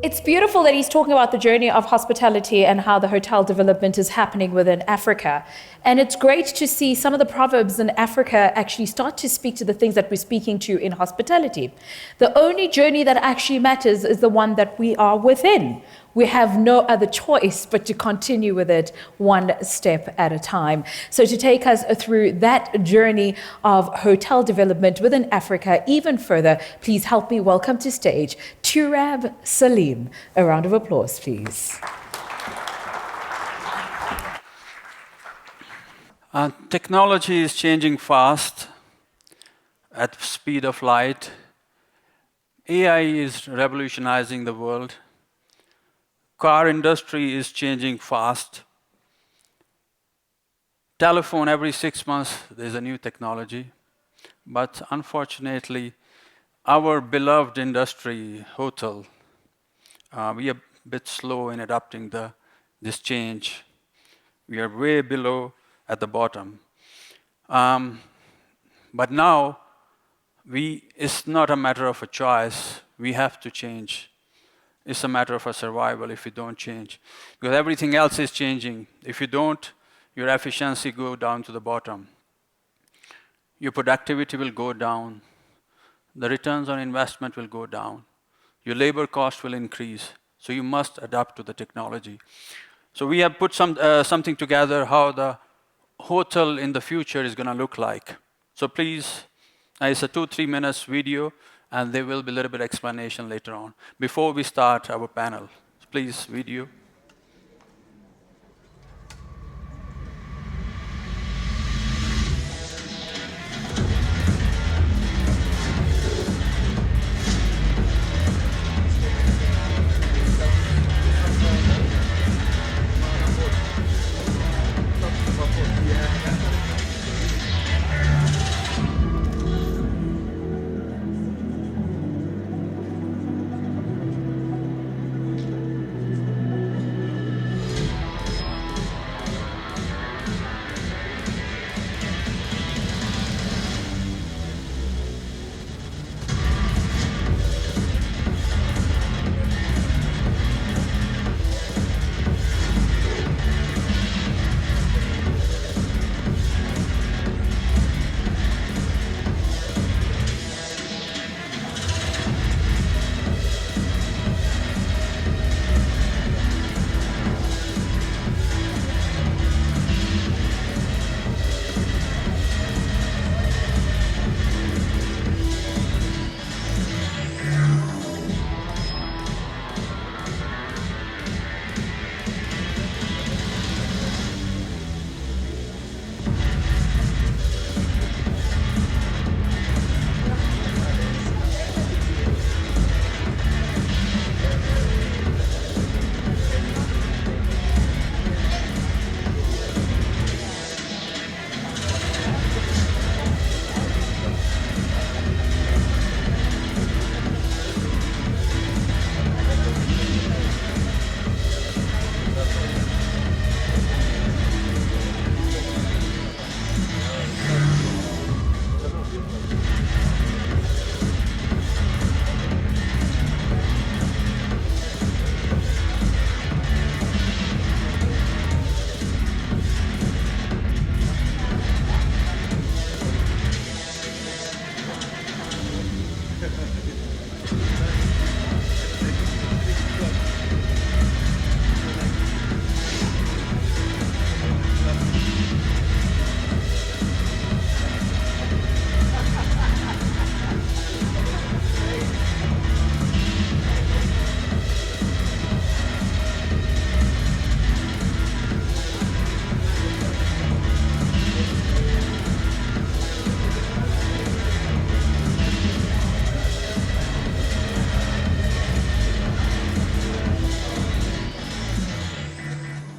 It's beautiful that he's talking about the journey of hospitality and how the hotel development is happening within Africa. And it's great to see some of the proverbs in Africa actually start to speak to the things that we're speaking to in hospitality. The only journey that actually matters is the one that we are within. We have no other choice but to continue with it one step at a time. So to take us through that journey of hotel development within Africa even further, please help me welcome to stage Turab Saleem. A round of applause, please. Technology is changing fast at the speed of light. AI is revolutionizing the world. Car industry is changing fast. Telephone, every 6 months, there's a new technology. But unfortunately, our beloved industry, hotel, we are a bit slow in adopting this change. We are way below at the bottom. But now, it's not a matter of a choice. We have to change. It's a matter of a survival if you don't change. Because everything else is changing. If you don't, your efficiency go down to the bottom. Your productivity will go down. The returns on investment will go down. Your labor cost will increase. So you must adapt to the technology. So we have put something together how the hotel in the future is going to look like. So please, it's a 2-3 minutes video, and there will be a little bit of explanation later on. Before we start our panel, please, video.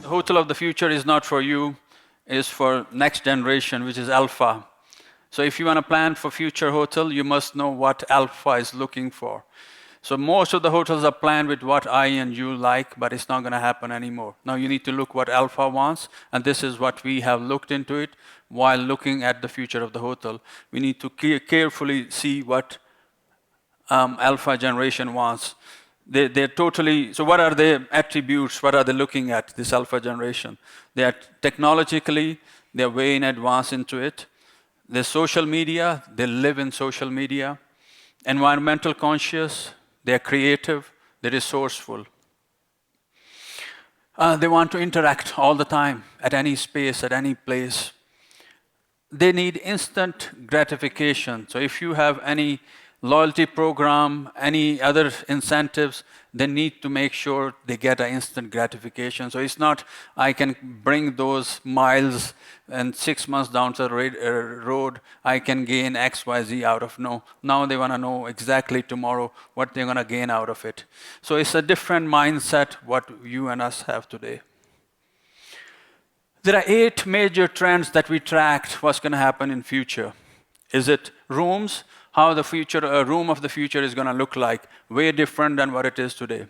The hotel of the future is not for you, it's for next generation, which is alpha. So if you want to plan for future hotel, you must know what alpha is looking for. So most of the hotels are planned with what I and you like, but it's not going to happen anymore. Now you need to look what alpha wants, and this is what we have looked into it. while looking at the future of the hotel. We need to carefully see what alpha generation wants. They're totally, so what are their attributes? What are they looking at, this alpha generation? They are technologically, they're way in advance into it. They're social media, they live in social media. Environmental conscious, they're creative, they're resourceful. They want to interact all the time, at any space, at any place. They need instant gratification. So if you have any loyalty program, any other incentives, they need to make sure they get an instant gratification. So it's not, I can bring those miles and 6 months down the road, I can gain X, Y, Z out of. No. Now they want to know exactly tomorrow what they're going to gain out of it. So it's a different mindset what you and us have today. There are 8 major trends that we tracked what's going to happen in future. Is it rooms? How the future, a room of the future is going to look like, way different than what it is today.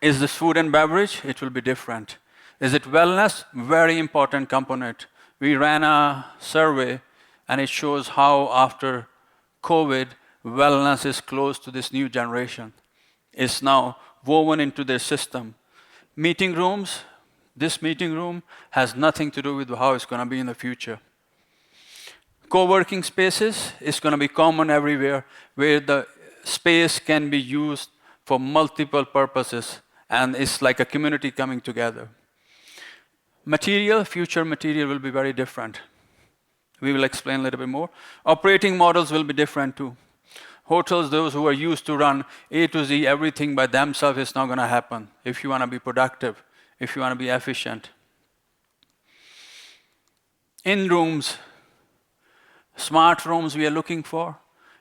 Is this food and beverage? It will be different. Is it wellness? Very important component. We ran a survey and it shows how after COVID, wellness is close to this new generation. It's now woven into their system. Meeting rooms, this meeting room has nothing to do with how it's going to be in the future. Co-working spaces is going to be common everywhere, where the space can be used for multiple purposes, and it's like a community coming together. Material, future material will be very different. We will explain a little bit more. Operating models will be different too. Hotels, those who are used to run A to Z, everything by themselves, is not going to happen if you want to be productive, if you want to be efficient. In rooms, smart rooms we are looking for.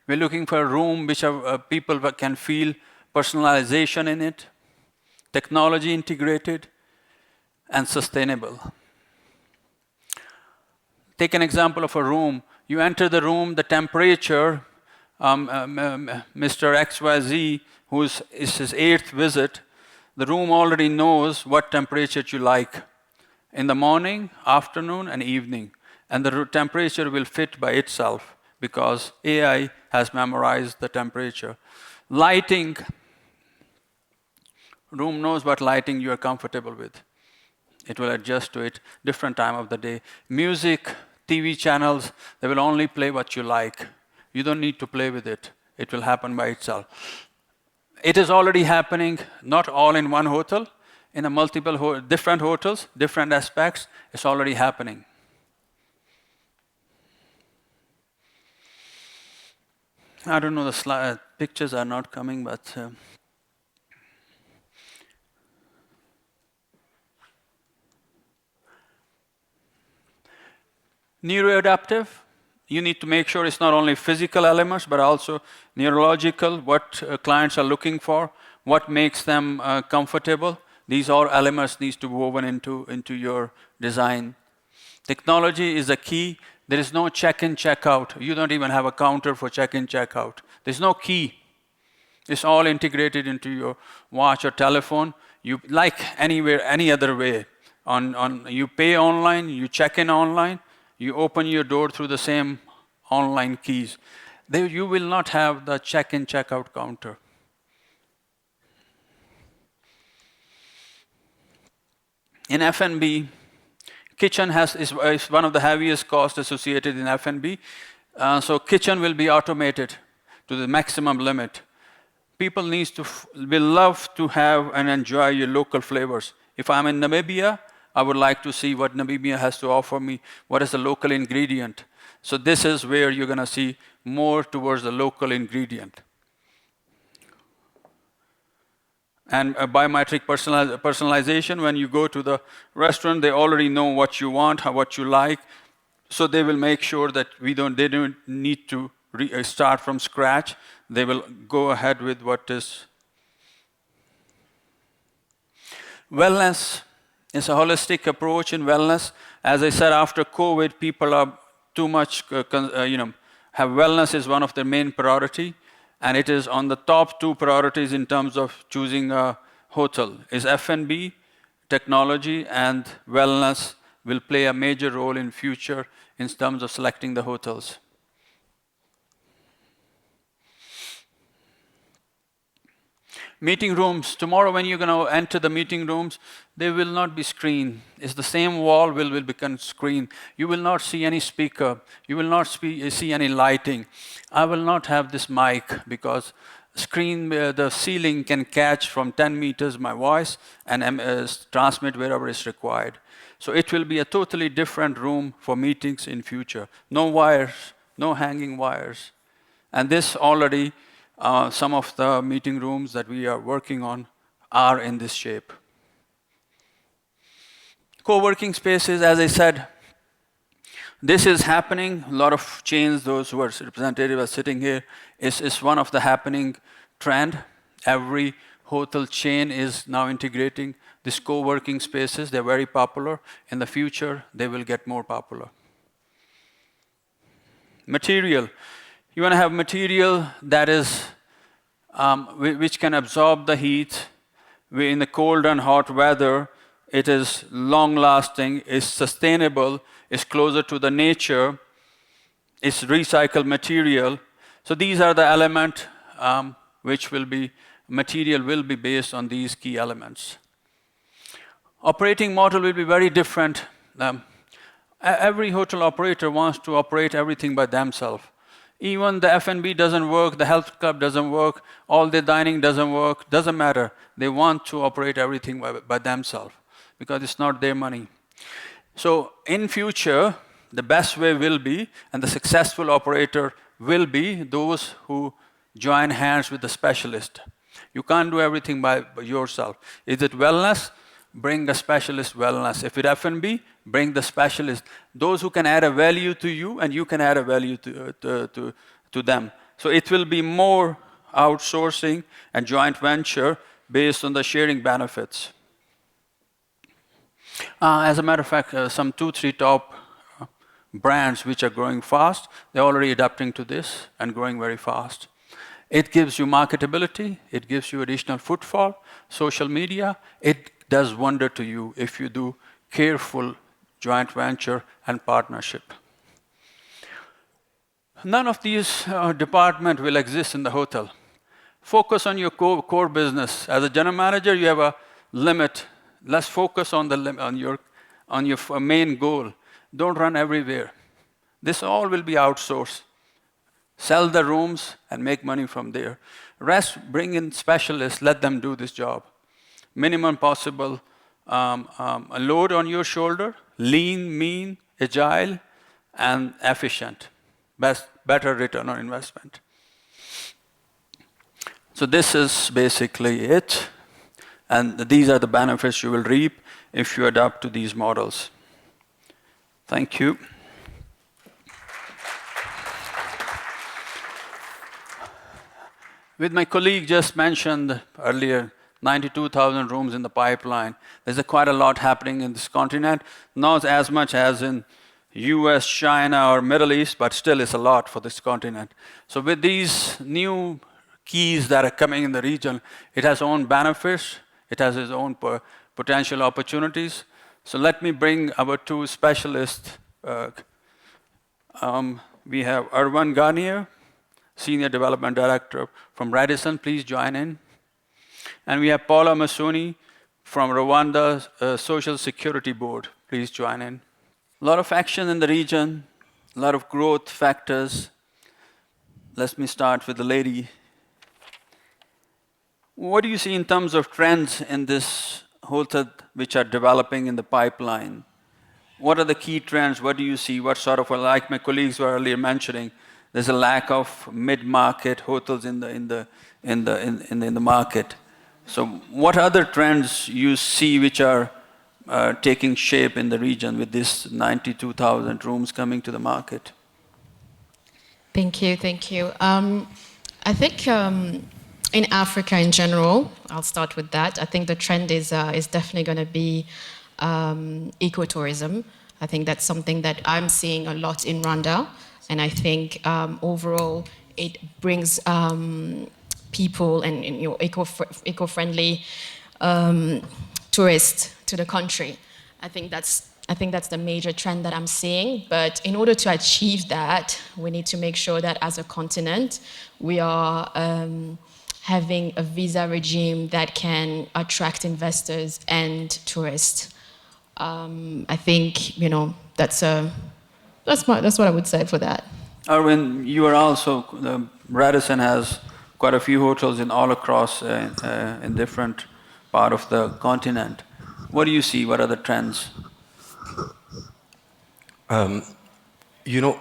We're looking for a room which people can feel personalization in it, technology integrated, and sustainable. Take an example of a room. You enter the room, the temperature, Mr. XYZ, it's his 8th visit, the room already knows what temperature you like in the morning, afternoon, and evening. And the temperature will fit by itself because AI has memorized the temperature. Lighting, room knows what lighting you are comfortable with. It will adjust to it, different time of the day. Music, TV channels, they will only play what you like. You don't need to play with it. It will happen by itself. It is already happening, not all in one hotel, in a multiple different hotels, different aspects, it's already happening. I don't know, the pictures are not coming, but neuroadaptive, you need to make sure it's not only physical elements, but also neurological, what clients are looking for, what makes them comfortable. These all elements need to be woven into your design. Technology is a key. There is no check-in, check-out. You don't even have a counter for check-in, check-out. There's no key. It's all integrated into your watch or telephone. You like anywhere, any other way. You pay online, you check in online, you open your door through the same online keys. You will not have the check-in, check-out counter. In F&B, kitchen is one of the heaviest costs associated in F&B. So kitchen will be automated to the maximum limit. People will love to have and enjoy your local flavors. If I'm in Namibia, I would like to see what Namibia has to offer me, what is the local ingredient. So this is where you're going to see more towards the local ingredient. And biometric personalization, when you go to the restaurant, they already know what you want, what you like. So they will make sure that they don't need to start from scratch. They will go ahead with what is. Wellness is a holistic approach in wellness. As I said, after COVID, people are too much, have wellness is one of their main priority. And it is on the top 2 priorities in terms of choosing a hotel, is F&B, technology, and wellness will play a major role in future in terms of selecting the hotels. Meeting rooms. Tomorrow when you're going to enter the meeting rooms, they will not be screened. It's the same wall will become screen. You will not see any speaker. You will not see any lighting. I will not have this mic because screen, the ceiling can catch from 10 meters my voice and transmit wherever is required. So it will be a totally different room for meetings in future. No wires, no hanging wires. And this already, some of the meeting rooms that we are working on are in this shape. Co-working spaces, as I said, this is happening. A lot of chains, those who are representative are sitting here, is one of the happening trend. Every hotel chain is now integrating these co-working spaces. They're very popular. In the future, they will get more popular. Material. You want to have material that is, which can absorb the heat in the cold and hot weather. It is long-lasting, is sustainable, is closer to the nature, is recycled material. So these are the elements which will be, material will be based on these key elements. Operating model will be very different. Every hotel operator wants to operate everything by themselves. Even the F&B doesn't work, the health club doesn't work, all the dining doesn't work, doesn't matter. They want to operate everything by themselves because it's not their money. So in future, the best way will be, and the successful operator will be those who join hands with the specialist. You can't do everything by yourself. Is it wellness? Bring a specialist wellness. If it's F&B, bring the specialist. Those who can add a value to you and you can add a value to them. So it will be more outsourcing and joint venture based on the sharing benefits. As a matter of fact, some 2-3 top brands which are growing fast, they're already adapting to this and growing very fast. It gives you marketability, it gives you additional footfall, social media. It does wonder to you if you do careful joint venture and partnership. None of these departments will exist in the hotel. Focus on your core business. As a general manager, you have a limit. Let's focus on your main goal. Don't run everywhere. This all will be outsourced. Sell the rooms and make money from there. Rest, bring in specialists, let them do this job. Minimum possible a load on your shoulder, lean, mean, agile, and efficient. Better return on investment. So this is basically it. And these are the benefits you will reap if you adapt to these models. Thank you. With my colleague just mentioned earlier, 92,000 rooms in the pipeline. There's quite a lot happening in this continent. Not as much as in US, China, or Middle East, but still it's a lot for this continent. So with these new keys that are coming in the region, it has own benefits, it has its own potential opportunities. So let me bring our two specialists. We have Erwan Garnier, Senior Development Director from Radisson. Please join in. And we have Paola Musoni from Rwanda's Social Security Board. Please join in. A lot of action in the region, a lot of growth factors. Let me start with the lady. What do you see in terms of trends in this hotel which are developing in the pipeline? What are the key trends? What do you see? What sort of, like my colleagues were earlier mentioning, there's a lack of mid-market hotels in the market. So what other trends you see which are taking shape in the region with this 92,000 rooms coming to the market? Thank you, thank you. I think in Africa in general, I'll start with that. I think the trend is definitely going to be ecotourism. I think that's something that I'm seeing a lot in Rwanda, and I think overall it brings people and eco-friendly tourists to the country. I think that's I think that's the major trend that I'm seeing. But in order to achieve that, we need to make sure that as a continent, we are having a visa regime that can attract investors and tourists. I think, you know, that's what I would say for that. Erwan, you are also, Radisson has quite a few hotels in all across in different part of the continent. What do you see? What are the trends? You know,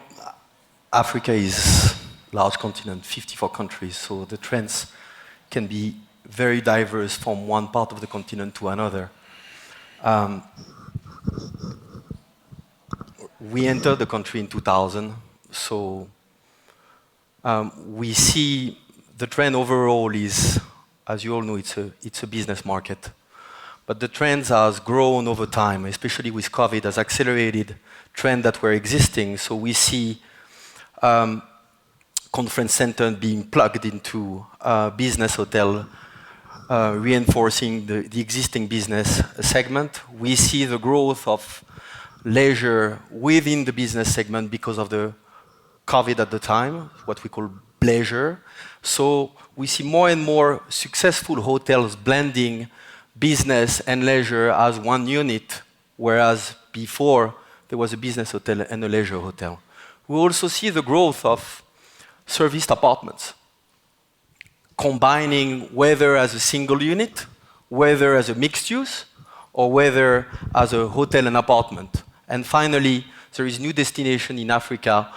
Africa is a large continent, 54 countries, so the trends can be very diverse from one part of the continent to another. We entered the country in 2000, so we see the trend overall is, as you all know, it's a business market. But the trends has grown over time, especially with COVID, has accelerated trends that were existing. So we see conference center being plugged into business hotel, reinforcing the existing business segment. We see the growth of leisure within the business segment because of the COVID at the time, what we call bleisure. So we see more and more successful hotels blending business and leisure as one unit, whereas before there was a business hotel and a leisure hotel. We also see the growth of serviced apartments, combining whether as a single unit, whether as a mixed use, or whether as a hotel and apartment. And finally, there is new destination in Africa,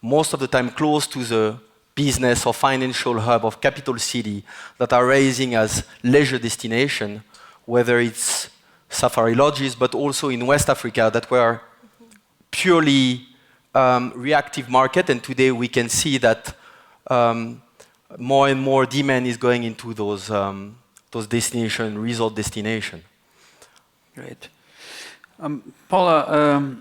most of the time close to the business or financial hub of capital city that are raising as leisure destination, whether it's safari lodges, but also in West Africa that were purely reactive market, and today we can see that more and more demand is going into those destination, resort destination. Great. Paola,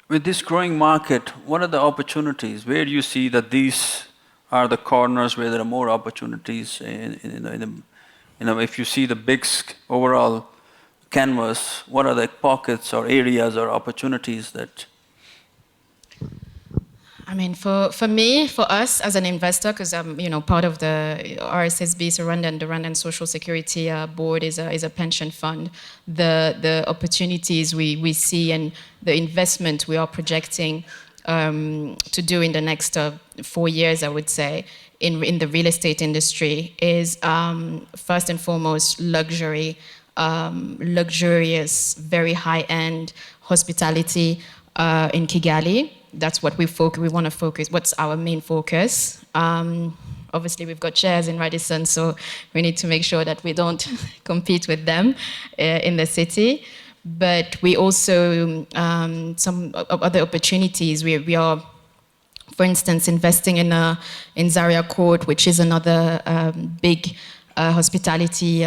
with this growing market, what are the opportunities? Where do you see that these are the corners where there are more opportunities if you see the big overall canvas, what are the pockets or areas or opportunities that? I mean, for me, for us as an investor, because I'm part of the RSSB, so the Rwandan Social Security Board is a pension fund. The opportunities we see and the investment we are projecting to do in the next 4 years, I would say, in the real estate industry is first and foremost luxury, luxurious, very high-end hospitality in Kigali. That's what we want to focus. What's our main focus? Obviously, we've got shares in Radisson, so we need to make sure that we don't compete with them in the city. But we also some other opportunities. We are, for instance, investing in Zaria Court, which is another big hospitality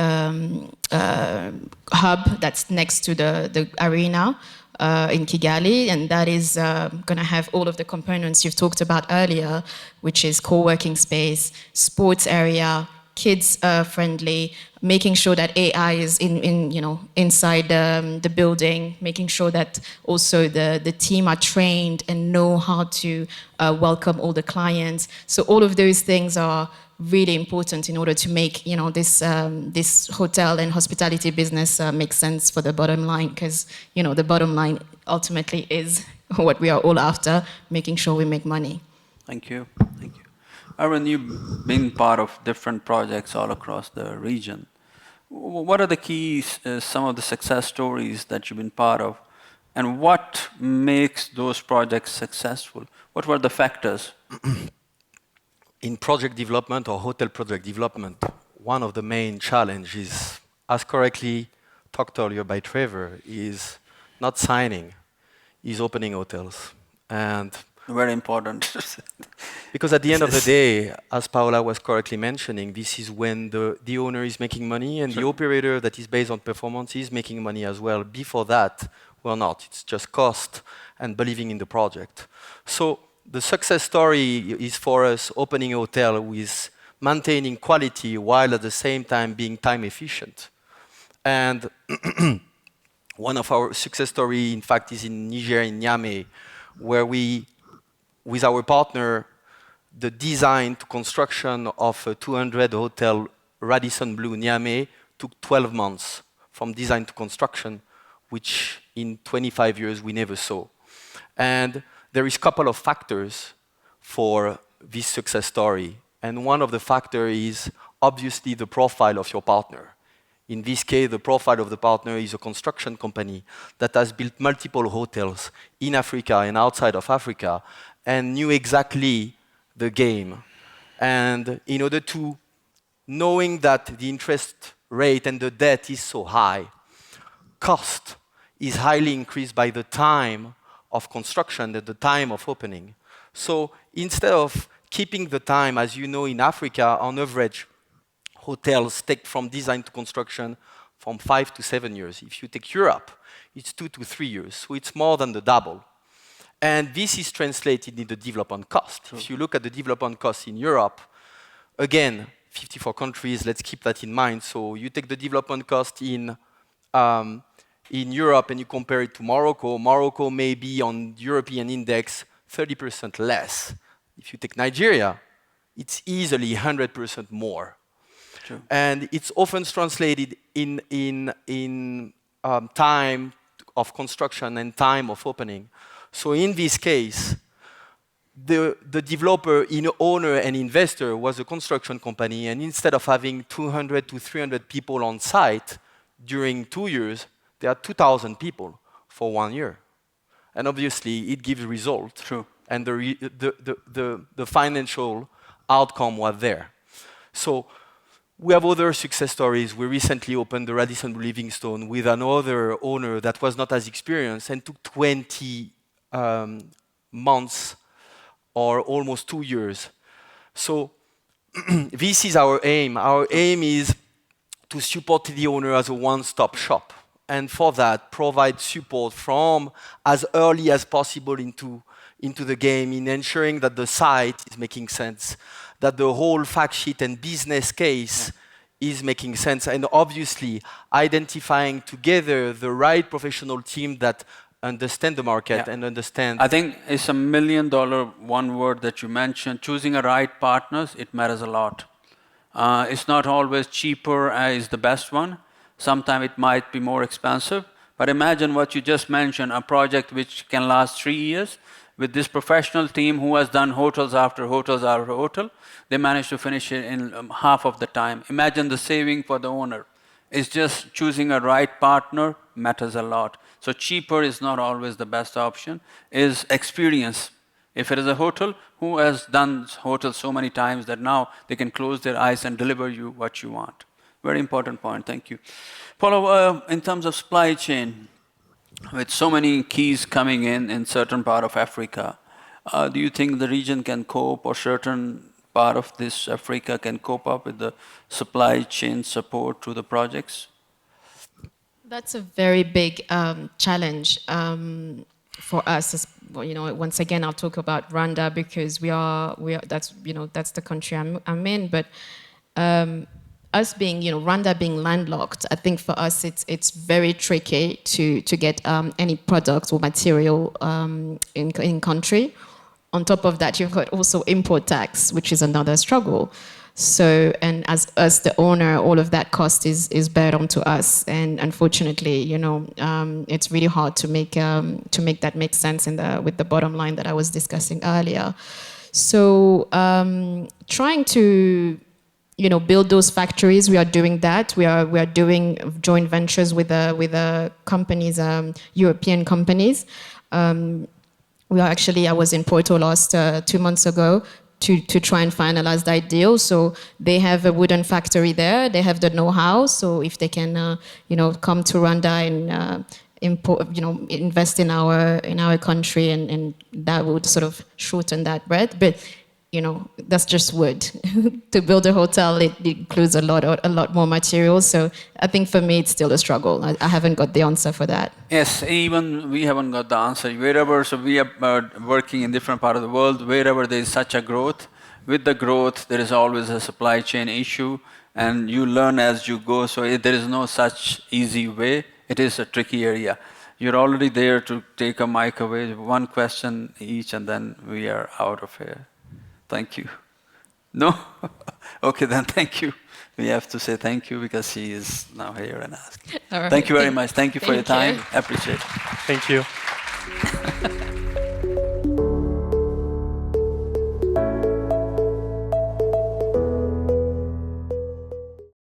hub that's next to the arena in Kigali, and that is going to have all of the components you've talked about earlier, which is co-working space, sports area, kids friendly, making sure that AI is inside the building, making sure that also the team are trained and know how to welcome all the clients. So all of those things are really important in order to make this hotel and hospitality business make sense for the bottom line, because the bottom line ultimately is what we are all after, making sure we make money. Thank you. Thank you. Erwan, you've been part of different projects all across the region. What are the keys, some of the success stories that you've been part of, and what makes those projects successful? What were the factors? In project development or hotel project development, one of the main challenges, as correctly talked earlier by Trevor, is not signing, is opening hotels. And very important. Because at the end of the day, as Paola was correctly mentioning, this is when the owner is making money and the operator that is based on performance is making money as well. Before that, well, not. It's just cost and believing in the project. So the success story is for us opening a hotel with maintaining quality while at the same time being time efficient. And One of our success story, in fact, is in Niger, in Niamey, where we, with our partner, the design to construction of a 200 hotel Radisson Blue Niamey took 12 months from design to construction, which in 25 years we never saw. And there is a couple of factors for this success story. And one of the factors is obviously the profile of your partner. In this case, the profile of the partner is a construction company that has built multiple hotels in Africa and outside of Africa and knew exactly the game. And in order to, knowing that the interest rate and the debt is so high, cost is highly increased by the time of construction and the time of opening. So instead of keeping the time, as you know, in Africa, on average, hotels take from design to construction from 5 to 7 years. If you take Europe, it's 2 to 3 years, so it's more than the double. And this is translated in the development cost. If you look at the development cost in Europe, again, 54 countries, let's keep that in mind. So you take the development cost in Europe and you compare it to Morocco. Morocco may be on European index 30% less. If you take Nigeria, it's easily 100% more. True. And it's often translated in time of construction and time of opening. So in this case, the developer, owner and investor was a construction company, and instead of having 200 to 300 people on site during 2 years, there are 2,000 people for 1 year. And obviously, it gives results. True. And the financial outcome was there. So we have other success stories. We recently opened the Radisson Livingstone with another owner that was not as experienced and took 20 months or almost 2 years. So this is our aim. Our aim is to support the owner as a one-stop shop. And for that, provide support from as early as possible into the game in ensuring that the site is making sense, that the whole fact sheet and business case is making sense, and obviously identifying together the right professional team that understand the market and understand. I think it's $1 million one word that you mentioned. Choosing a right partners, it matters a lot. It's not always cheaper is the best one. Sometimes it might be more expensive. But imagine what you just mentioned, a project which can last 3 years with this professional team who has done hotels after hotels after hotel. They managed to finish it in half of the time. Imagine the saving for the owner. It's just choosing a right partner matters a lot. So cheaper is not always the best option, is experience. If it is a hotel, who has done hotels so many times that now they can close their eyes and deliver you what you want. Very important point, thank you. Paola, in terms of supply chain, with so many keys coming in certain part of Africa, do you think the region can cope, or certain part of this Africa can cope up with the supply chain support to the projects? That's a very big challenge for us. Once again, I'll talk about Rwanda because that's the country I'm in. But us being, Rwanda being landlocked, I think for us it's very tricky to get any product or material in country. On top of that, you've got also import tax, which is another struggle. So, and as us, the owner, all of that cost is bared onto us. And unfortunately, it's really hard to make that make sense with the bottom line that I was discussing earlier. So, trying to, build those factories, we are doing that. We are doing joint ventures with companies, European companies. I was in Porto last 2 months ago to try and finalize that deal. So they have a wooden factory there. They have the know-how. So if they can, come to Rwanda and invest in our country, and that would sort of shorten that bread. But that's just wood. To build a hotel, it includes a lot more materials. So I think for me, it's still a struggle. I haven't got the answer for that. Yes, even we haven't got the answer. So we are working in different parts of the world. Wherever there is such a growth, with the growth, there is always a supply chain issue, and you learn as you go. So there is no such easy way. it is a tricky area. You're already there to take a mic away, one question each, and then we are out of here. Thank you. No? Okay, then thank you. We have to say thank you because she is now here and asking. All right. Thank you very much. Thank you for your time. you. Appreciate it. Thank you.